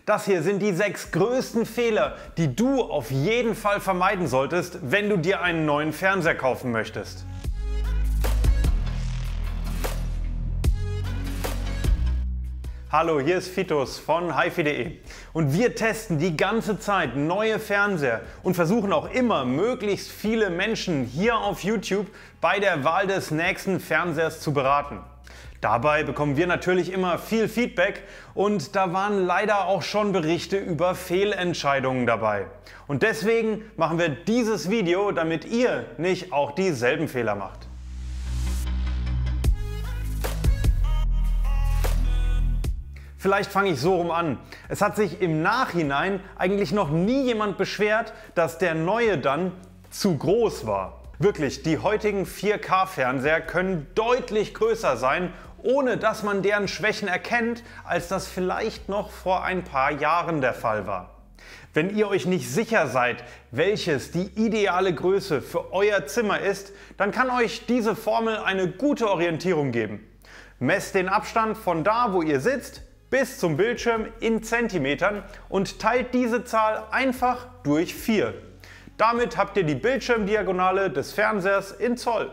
Das hier sind die 6 größten Fehler, die du auf jeden Fall vermeiden solltest, wenn du dir einen neuen Fernseher kaufen möchtest. Hallo, hier ist Fitus von hifi.de und wir testen die ganze Zeit neue Fernseher und versuchen auch immer, möglichst viele Menschen hier auf YouTube bei der Wahl des nächsten Fernsehers zu beraten. Dabei bekommen wir natürlich immer viel Feedback und da waren leider auch schon Berichte über Fehlentscheidungen dabei. Und deswegen machen wir dieses Video, damit ihr nicht auch dieselben Fehler macht. Vielleicht fange ich so rum an. Es hat sich im Nachhinein eigentlich noch nie jemand beschwert, dass der neue dann zu groß war. Wirklich, die heutigen 4K-Fernseher können deutlich größer sein, ohne dass man deren Schwächen erkennt, als das vielleicht noch vor ein paar Jahren der Fall war. Wenn ihr euch nicht sicher seid, welches die ideale Größe für euer Zimmer ist, dann kann euch diese Formel eine gute Orientierung geben. Messt den Abstand von da, wo ihr sitzt, bis zum Bildschirm in Zentimetern und teilt diese Zahl einfach durch 4. Damit habt ihr die Bildschirmdiagonale des Fernsehers in Zoll.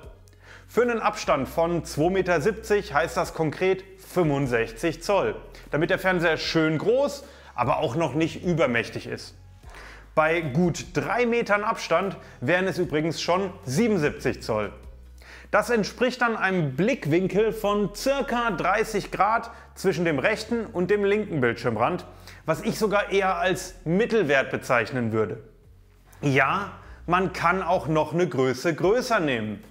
Für einen Abstand von 2,70 Meter heißt das konkret 65 Zoll, damit der Fernseher schön groß, aber auch noch nicht übermächtig ist. Bei gut 3 Metern Abstand wären es übrigens schon 77 Zoll. Das entspricht dann einem Blickwinkel von ca. 30 Grad zwischen dem rechten und dem linken Bildschirmrand, was ich sogar eher als Mittelwert bezeichnen würde. Ja, man kann auch noch eine Größe größer nehmen.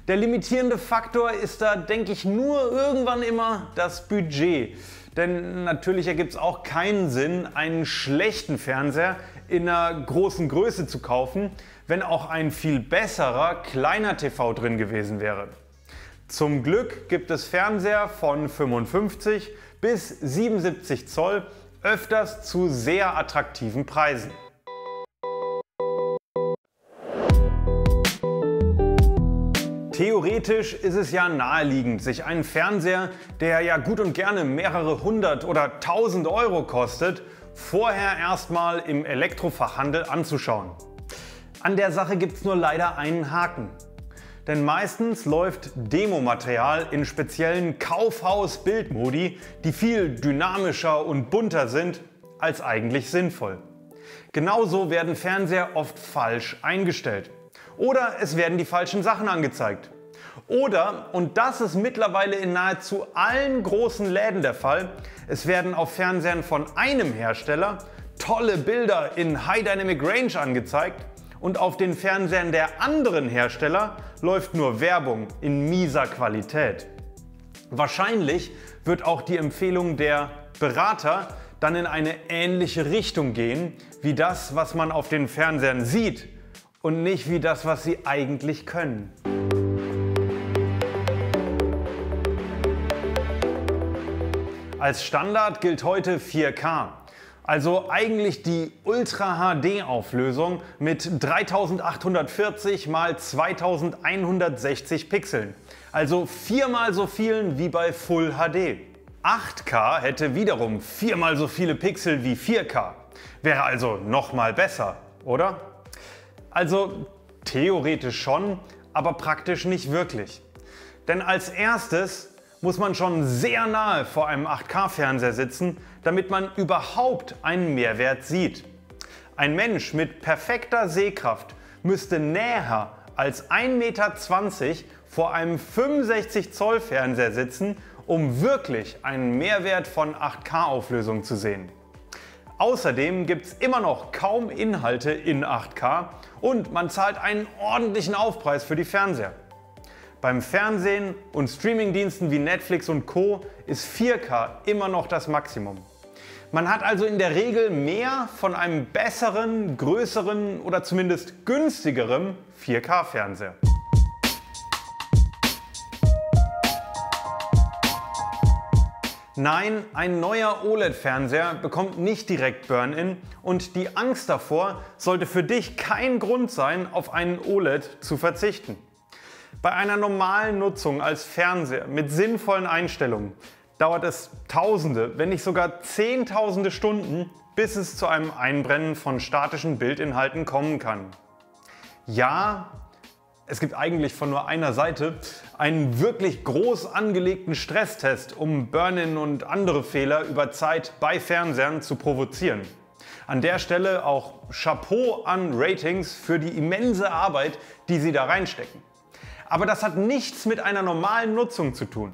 Der limitierende Faktor ist da, denke ich, nur irgendwann immer das Budget. Denn natürlich ergibt es auch keinen Sinn, einen schlechten Fernseher in einer großen Größe zu kaufen, wenn auch ein viel besserer kleiner TV drin gewesen wäre. Zum Glück gibt es Fernseher von 55 bis 77 Zoll öfters zu sehr attraktiven Preisen. Theoretisch ist es ja naheliegend, sich einen Fernseher, der ja gut und gerne mehrere hundert oder tausend Euro kostet, vorher erstmal im Elektrofachhandel anzuschauen. An der Sache gibt es nur leider einen Haken. Denn meistens läuft Demomaterial in speziellen Kaufhaus-Bildmodi, die viel dynamischer und bunter sind als eigentlich sinnvoll. Genauso werden Fernseher oft falsch eingestellt. Oder es werden die falschen Sachen angezeigt. Oder, und das ist mittlerweile in nahezu allen großen Läden der Fall, es werden auf Fernsehern von einem Hersteller tolle Bilder in High Dynamic Range angezeigt und auf den Fernsehern der anderen Hersteller läuft nur Werbung in mieser Qualität. Wahrscheinlich wird auch die Empfehlung der Berater dann in eine ähnliche Richtung gehen, wie das, was man auf den Fernsehern sieht und nicht wie das, was sie eigentlich können. Als Standard gilt heute 4K. Also eigentlich die Ultra HD Auflösung mit 3840 x 2160 Pixeln. Also 4-mal so vielen wie bei Full HD. 8K hätte wiederum 4-mal so viele Pixel wie 4K. Wäre also nochmal besser, oder? Also theoretisch schon, aber praktisch nicht wirklich. Denn als erstes muss man schon sehr nahe vor einem 8K-Fernseher sitzen, damit man überhaupt einen Mehrwert sieht. Ein Mensch mit perfekter Sehkraft müsste näher als 1,20 Meter vor einem 65 Zoll Fernseher sitzen, um wirklich einen Mehrwert von 8K-Auflösung zu sehen. Außerdem gibt es immer noch kaum Inhalte in 8K und man zahlt einen ordentlichen Aufpreis für die Fernseher. Beim Fernsehen und Streamingdiensten wie Netflix und Co. ist 4K immer noch das Maximum. Man hat also in der Regel mehr von einem besseren, größeren oder zumindest günstigeren 4K-Fernseher. Nein, ein neuer OLED-Fernseher bekommt nicht direkt Burn-in und die Angst davor sollte für dich kein Grund sein, auf einen OLED zu verzichten. Bei einer normalen Nutzung als Fernseher mit sinnvollen Einstellungen dauert es Tausende, wenn nicht sogar Zehntausende Stunden, bis es zu einem Einbrennen von statischen Bildinhalten kommen kann. Ja, es gibt eigentlich von nur einer Seite einen wirklich groß angelegten Stresstest, um Burn-in und andere Fehler über Zeit bei Fernsehern zu provozieren. An der Stelle auch Chapeau an Ratings für die immense Arbeit, die sie da reinstecken. Aber das hat nichts mit einer normalen Nutzung zu tun.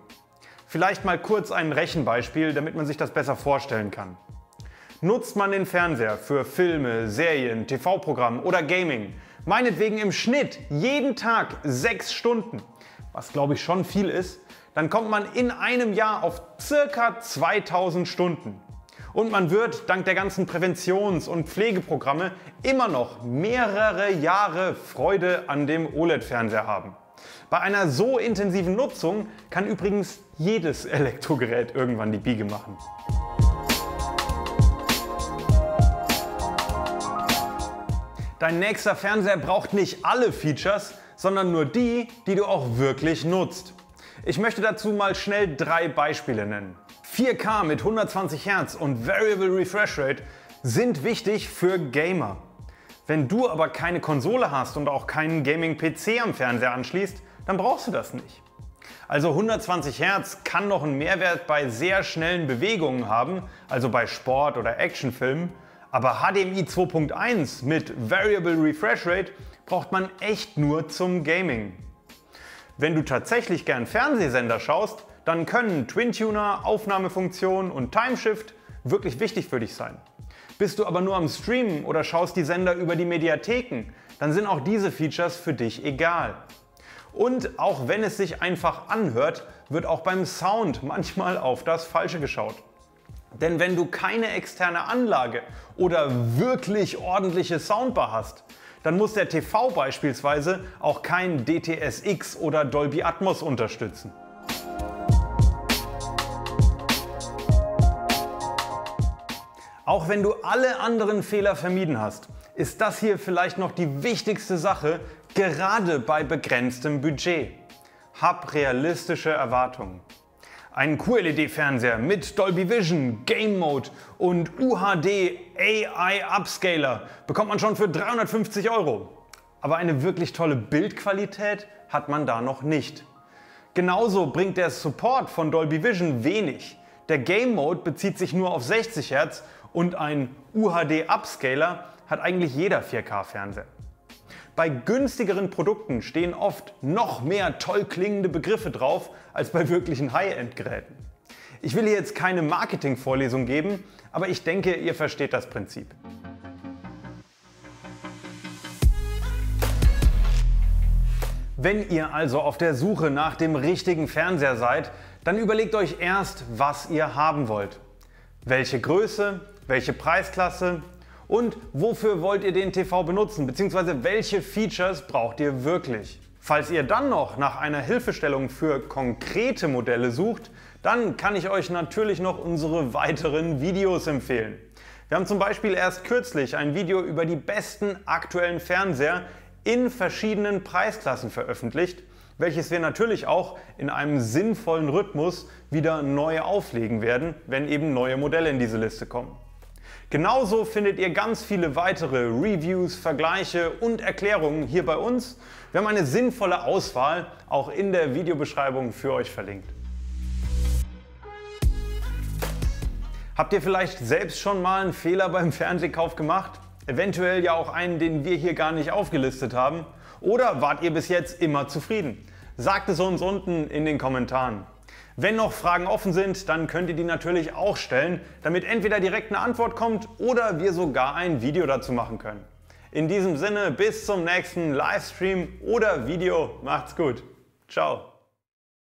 Vielleicht mal kurz ein Rechenbeispiel, damit man sich das besser vorstellen kann. Nutzt man den Fernseher für Filme, Serien, TV-Programme oder Gaming, meinetwegen im Schnitt jeden Tag 6 Stunden, was glaube ich schon viel ist, dann kommt man in einem Jahr auf ca. 2000 Stunden. Und man wird dank der ganzen Präventions- und Pflegeprogramme immer noch mehrere Jahre Freude an dem OLED-Fernseher haben. Bei einer so intensiven Nutzung kann übrigens jedes Elektrogerät irgendwann die Biege machen. Dein nächster Fernseher braucht nicht alle Features, sondern nur die, die du auch wirklich nutzt. Ich möchte dazu mal schnell 3 Beispiele nennen. 4K mit 120 Hz und Variable Refresh Rate sind wichtig für Gamer. Wenn du aber keine Konsole hast und auch keinen Gaming-PC am Fernseher anschließt, dann brauchst du das nicht. Also 120 Hz kann noch einen Mehrwert bei sehr schnellen Bewegungen haben, also bei Sport- oder Actionfilmen, aber HDMI 2.1 mit Variable Refresh Rate braucht man echt nur zum Gaming. Wenn du tatsächlich gern Fernsehsender schaust, dann können Twin-Tuner, Aufnahmefunktion und Timeshift wirklich wichtig für dich sein. Bist du aber nur am Streamen oder schaust die Sender über die Mediatheken, dann sind auch diese Features für dich egal. Und auch wenn es sich einfach anhört, wird auch beim Sound manchmal auf das Falsche geschaut. Denn wenn du keine externe Anlage oder wirklich ordentliche Soundbar hast, dann muss der TV beispielsweise auch kein DTS:X oder Dolby Atmos unterstützen. Auch wenn du alle anderen Fehler vermieden hast, ist das hier vielleicht noch die wichtigste Sache, gerade bei begrenztem Budget. Hab realistische Erwartungen. Ein QLED-Fernseher mit Dolby Vision, Game Mode und UHD AI Upscaler bekommt man schon für 350 €. Aber eine wirklich tolle Bildqualität hat man da noch nicht. Genauso bringt der Support von Dolby Vision wenig. Der Game Mode bezieht sich nur auf 60 Hz und ein UHD Upscaler hat eigentlich jeder 4K-Fernseher. Bei günstigeren Produkten stehen oft noch mehr toll klingende Begriffe drauf als bei wirklichen High-End-Geräten. Ich will hier jetzt keine Marketing-Vorlesung geben, aber ich denke, ihr versteht das Prinzip. Wenn ihr also auf der Suche nach dem richtigen Fernseher seid, dann überlegt euch erst, was ihr haben wollt. Welche Größe, welche Preisklasse und wofür wollt ihr den TV benutzen, bzw. welche Features braucht ihr wirklich. Falls ihr dann noch nach einer Hilfestellung für konkrete Modelle sucht, dann kann ich euch natürlich noch unsere weiteren Videos empfehlen. Wir haben zum Beispiel erst kürzlich ein Video über die besten aktuellen Fernseher in verschiedenen Preisklassen veröffentlicht, welches wir natürlich auch in einem sinnvollen Rhythmus wieder neu auflegen werden, wenn eben neue Modelle in diese Liste kommen. Genauso findet ihr ganz viele weitere Reviews, Vergleiche und Erklärungen hier bei uns. Wir haben eine sinnvolle Auswahl auch in der Videobeschreibung für euch verlinkt. Habt ihr vielleicht selbst schon mal einen Fehler beim Fernsehkauf gemacht? Eventuell ja auch einen, den wir hier gar nicht aufgelistet haben? Oder wart ihr bis jetzt immer zufrieden? Sagt es uns unten in den Kommentaren. Wenn noch Fragen offen sind, dann könnt ihr die natürlich auch stellen, damit entweder direkt eine Antwort kommt oder wir sogar ein Video dazu machen können. In diesem Sinne, bis zum nächsten Livestream oder Video. Macht's gut. Ciao.